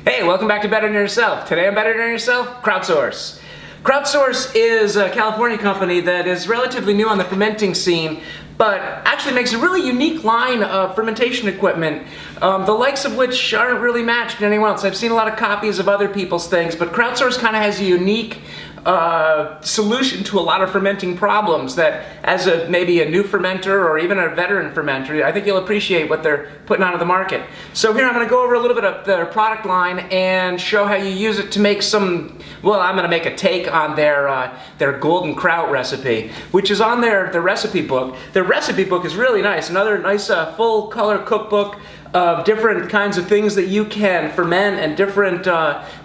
Hey, welcome back to Better Than Yourself. Today on Better Than Yourself, Kraut Source. Kraut Source is a California company that is relatively new on the fermenting scene, but actually makes a really unique line of fermentation equipment, the likes of which aren't really matched anywhere else. I've seen a lot of copies of other people's things, but Kraut Source kind of has a unique solution to a lot of fermenting problems that, as maybe a new fermenter or even a veteran fermenter, I think you'll appreciate what they're putting onto the market. So here I'm going to go over a little bit of their product line and show how you use it to make some, well, I'm going to make a take on their golden kraut recipe, which is on their recipe book. Their recipe book is really nice, another nice full color cookbook of different kinds of things that you can ferment and different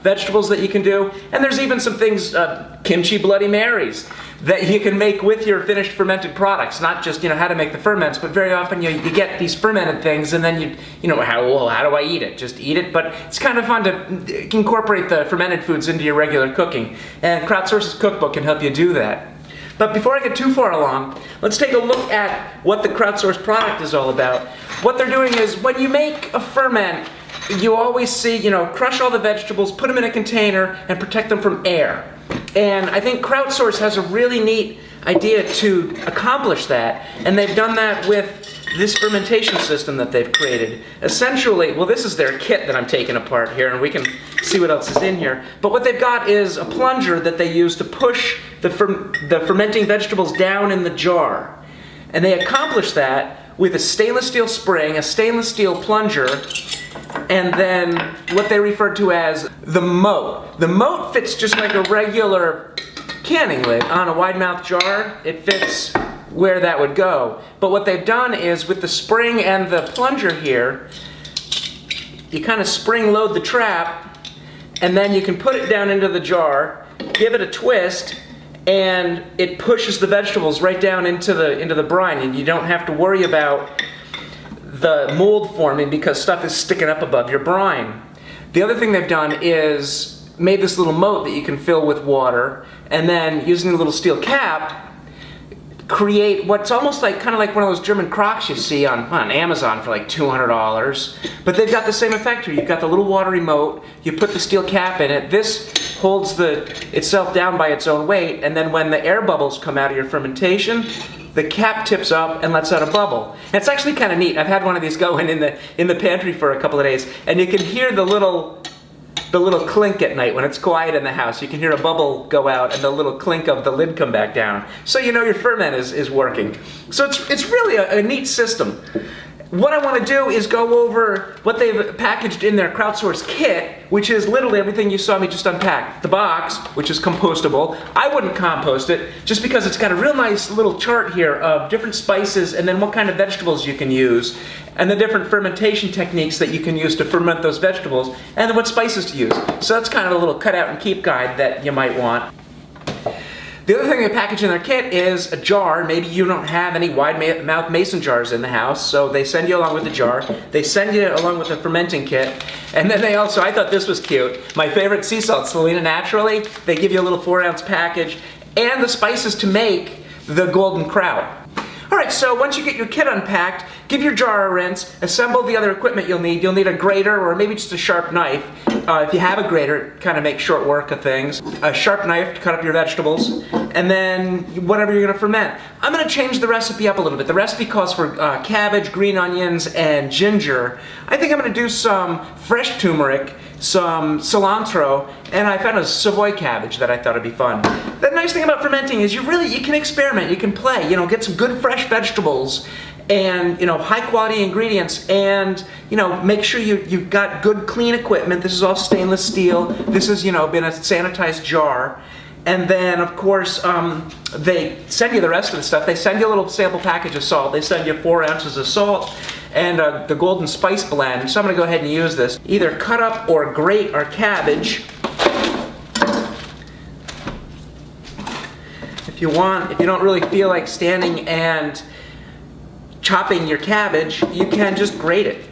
vegetables that you can do. And there's even some things, kimchi Bloody Marys, that you can make with your finished fermented products. Not just, how to make the ferments, but very often you get these fermented things and then how do I eat it? Just eat it, but it's kind of fun to incorporate the fermented foods into your regular cooking. And Kraut Source's cookbook can help you do that. But before I get too far along, let's take a look at what the Kraut Source product is all about. What they're doing is, when you make a ferment, you always see, crush all the vegetables, put them in a container, and protect them from air. And I think Kraut Source has a really neat idea to accomplish that, and they've done that with this fermentation system that they've created. Essentially, well, this is their kit that I'm taking apart here, and we can see what else is in here. But what they've got is a plunger that they use to push the fermenting vegetables down in the jar. And they accomplish that with a stainless steel spring, a stainless steel plunger, and then what they refer to as the moat. The moat fits just like a regular canning lid on a wide mouth jar. It fits where that would go. But what they've done is, with the spring and the plunger here, you kind of spring load the trap, and then you can put it down into the jar, give it a twist, and it pushes the vegetables right down into the brine, and you don't have to worry about the mold forming because stuff is sticking up above your brine. The other thing they've done is made this little moat that you can fill with water, and then using a little steel cap, create what's almost like kind of like one of those German crocks you see on Amazon for like $200. But they've got the same effect here. You've got the little watery moat, you put the steel cap in it, this holds itself down by its own weight, and then when the air bubbles come out of your fermentation, the cap tips up and lets out a bubble. And it's actually kind of neat. I've had one of these going in the pantry for a couple of days, and you can hear the little clink at night when it's quiet in the house. You can hear a bubble go out and the little clink of the lid come back down. So you know your ferment is working. So it's really a neat system. What I want to do is go over what they've packaged in their Kraut Source kit, which is literally everything you saw me just unpack. The box, which is compostable. I wouldn't compost it, just because it's got a real nice little chart here of different spices and then what kind of vegetables you can use, and the different fermentation techniques that you can use to ferment those vegetables, and then what spices to use. So that's kind of a little cut out and keep guide that you might want. The other thing they package in their kit is a jar. Maybe you don't have any wide mouth mason jars in the house, so they send you along with the jar. They send you along with the fermenting kit. And then they also, I thought this was cute, my favorite sea salt, Selena Naturally. They give you a little 4-ounce package and the spices to make the golden kraut. Alright, so once you get your kit unpacked, give your jar a rinse, assemble the other equipment you'll need. You'll need a grater or maybe just a sharp knife. If you have a grater, it kind of makes short work of things. A sharp knife to cut up your vegetables, and then whatever you're going to ferment. I'm going to change the recipe up a little bit. The recipe calls for cabbage, green onions, and ginger. I think I'm going to do some fresh turmeric, some cilantro, and I found a Savoy cabbage that I thought would be fun. The nice thing about fermenting is you can experiment, you can play, get some good fresh vegetables and high quality ingredients, and make sure you've got good clean equipment. This is all stainless steel. This has been a sanitized jar. And then of course they send you the rest of the stuff. They send you a little sample package of salt. They send you 4 ounces of salt and the golden spice blend. So I'm going to go ahead and use this. Either cut up or grate our cabbage. If you don't really feel like standing and chopping your cabbage, you can just grate it.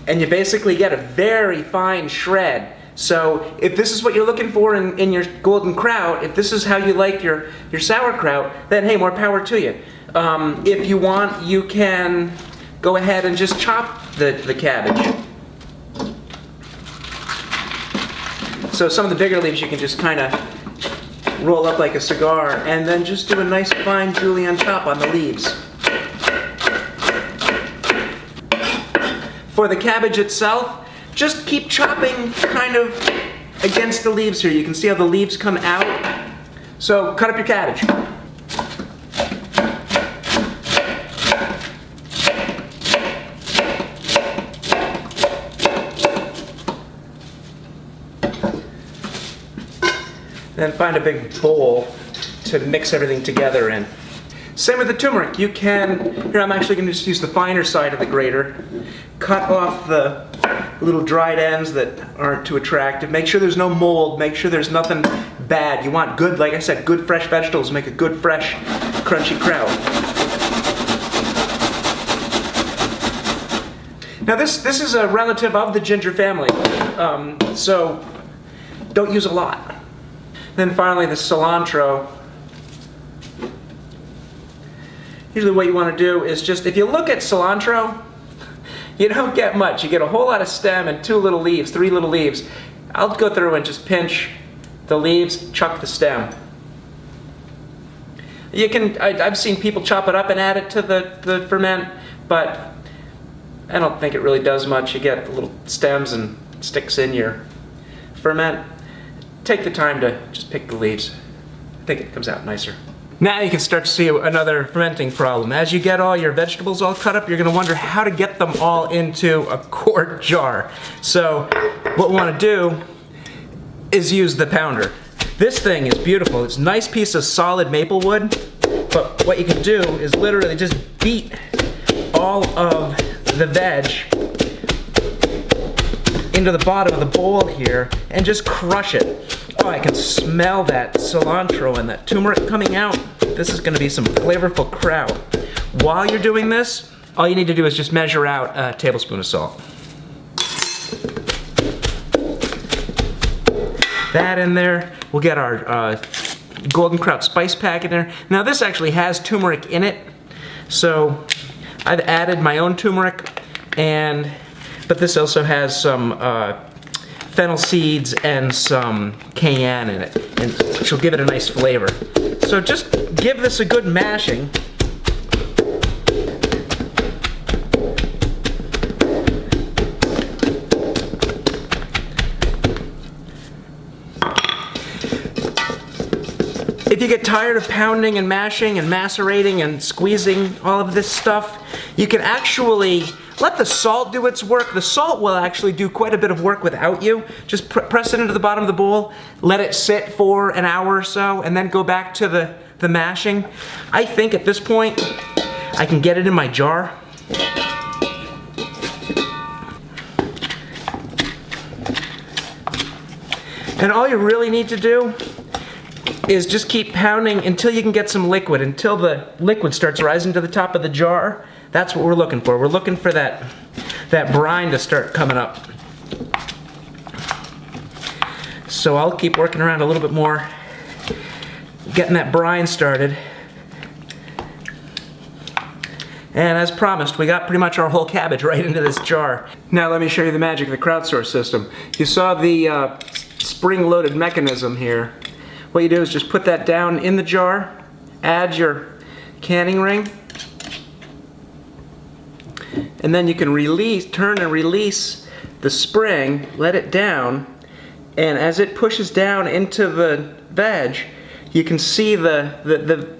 And you basically get a very fine shred. So if this is what you're looking for in your golden kraut, if this is how you like your sauerkraut, then hey, more power to you. If you want, you can go ahead and just chop the cabbage. So some of the bigger leaves you can just kind of roll up like a cigar, and then just do a nice fine julienne chop on the leaves. For the cabbage itself, just keep chopping kind of against the leaves here. You can see how the leaves come out. So cut up your cabbage. Then find a big bowl to mix everything together in. Same with the turmeric. You can, here I'm actually going to just use the finer side of the grater. Cut off the little dried ends that aren't too attractive. Make sure there's no mold. Make sure there's nothing bad. You want good, like I said, good fresh vegetables. Make a good fresh, crunchy kraut. Now this is a relative of the ginger family, so don't use a lot. Then finally the cilantro. Usually what you want to do is just, if you look at cilantro, you don't get much. You get a whole lot of stem and 2 little leaves, 3 little leaves. I'll go through and just pinch the leaves, chuck the stem. You can, I've seen people chop it up and add it to the ferment, but I don't think it really does much. You get the little stems and sticks in your ferment. Take the time to just pick the leaves. I think it comes out nicer. Now you can start to see another fermenting problem. As you get all your vegetables all cut up, you're going to wonder how to get them all into a quart jar. So what we want to do is use the pounder. This thing is beautiful. It's a nice piece of solid maple wood, but what you can do is literally just beat all of the veg into the bottom of the bowl here and just crush it. Oh, I can smell that cilantro and that turmeric coming out. This is going to be some flavorful kraut. While you're doing this, all you need to do is just measure out a tablespoon of salt. That in there. We'll get our golden kraut spice pack in there. Now this actually has turmeric in it, so I've added my own turmeric, but this also has some fennel seeds and some cayenne in it, and which will give it a nice flavor. So just give this a good mashing. If you get tired of pounding and mashing and macerating and squeezing all of this stuff, you can actually let the salt do its work. The salt will actually do quite a bit of work without you. Just press it into the bottom of the bowl, let it sit for an hour or so, and then go back to the mashing. I think at this point, I can get it in my jar. And all you really need to do is just keep pounding until you can get some liquid, until the liquid starts rising to the top of the jar. That's what we're looking for. We're looking for that brine to start coming up. So I'll keep working around a little bit more, getting that brine started. And as promised, we got pretty much our whole cabbage right into this jar. Now let me show you the magic of the Kraut Source system. You saw the spring-loaded mechanism here. What you do is just put that down in the jar, add your canning ring, and then you can turn and release the spring, let it down, and as it pushes down into the veg, you can see the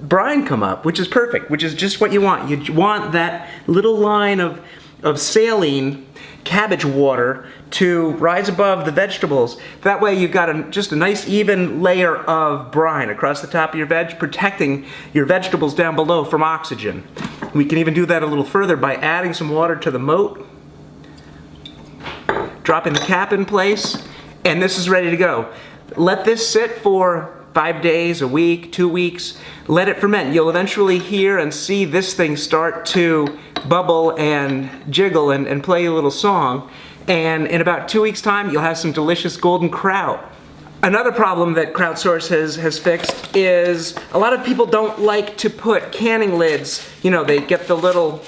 brine come up, which is perfect, which is just what you want. You want that little line of saline cabbage water to rise above the vegetables. That way you've got just a nice even layer of brine across the top of your veg, protecting your vegetables down below from oxygen. We can even do that a little further by adding some water to the moat, dropping the cap in place, and this is ready to go. Let this sit for 5 days, a week, 2 weeks. Let it ferment. You'll eventually hear and see this thing start to bubble and jiggle and play a little song. And in about 2 weeks' time, you'll have some delicious golden kraut. Another problem that Kraut Source has fixed is a lot of people don't like to put canning lids. You know, they get the little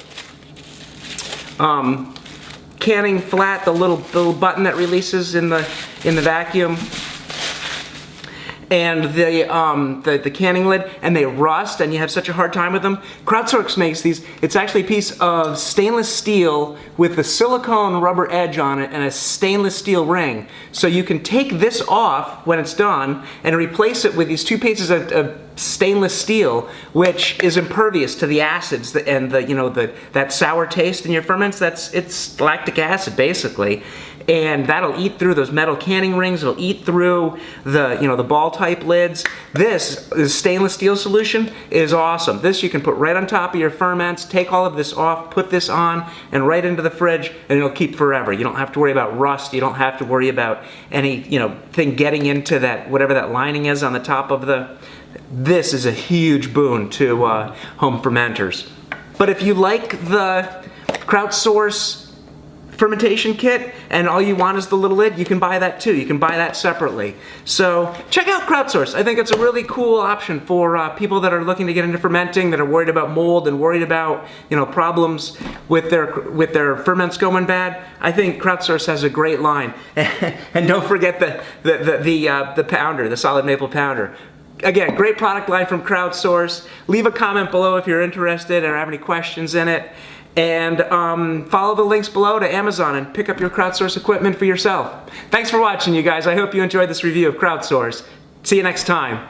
canning flat, the little button that releases in the vacuum, and the canning lid, and they rust, and you have such a hard time with them. Kraut Source makes these. It's actually a piece of stainless steel with a silicone rubber edge on it and a stainless steel ring. So you can take this off when it's done and replace it with these two pieces of stainless steel, which is impervious to the acids and that sour taste in your ferments. It's lactic acid basically. And that'll eat through those metal canning rings. It'll eat through the ball type lids. This stainless steel solution is awesome. This you can put right on top of your ferments, take all of this off, put this on, and right into the fridge, and it'll keep forever. You don't have to worry about rust. You don't have to worry about any thing getting into that, whatever that lining is on the top of the. This is a huge boon to home fermenters. But if you like the Kraut Source fermentation kit and all you want is the little lid, you can buy that too. You can buy that separately. So check out Kraut Source. I think it's a really cool option for people that are looking to get into fermenting, that are worried about mold and worried about problems with their ferments going bad. I think Kraut Source has a great line. And don't forget the pounder, the solid maple pounder. Again, great product line from Kraut Source. Leave a comment below if you're interested or have any questions in it. And follow the links below to Amazon and pick up your Kraut Source equipment for yourself. Thanks for watching, you guys. I hope you enjoyed this review of Kraut Source. See you next time.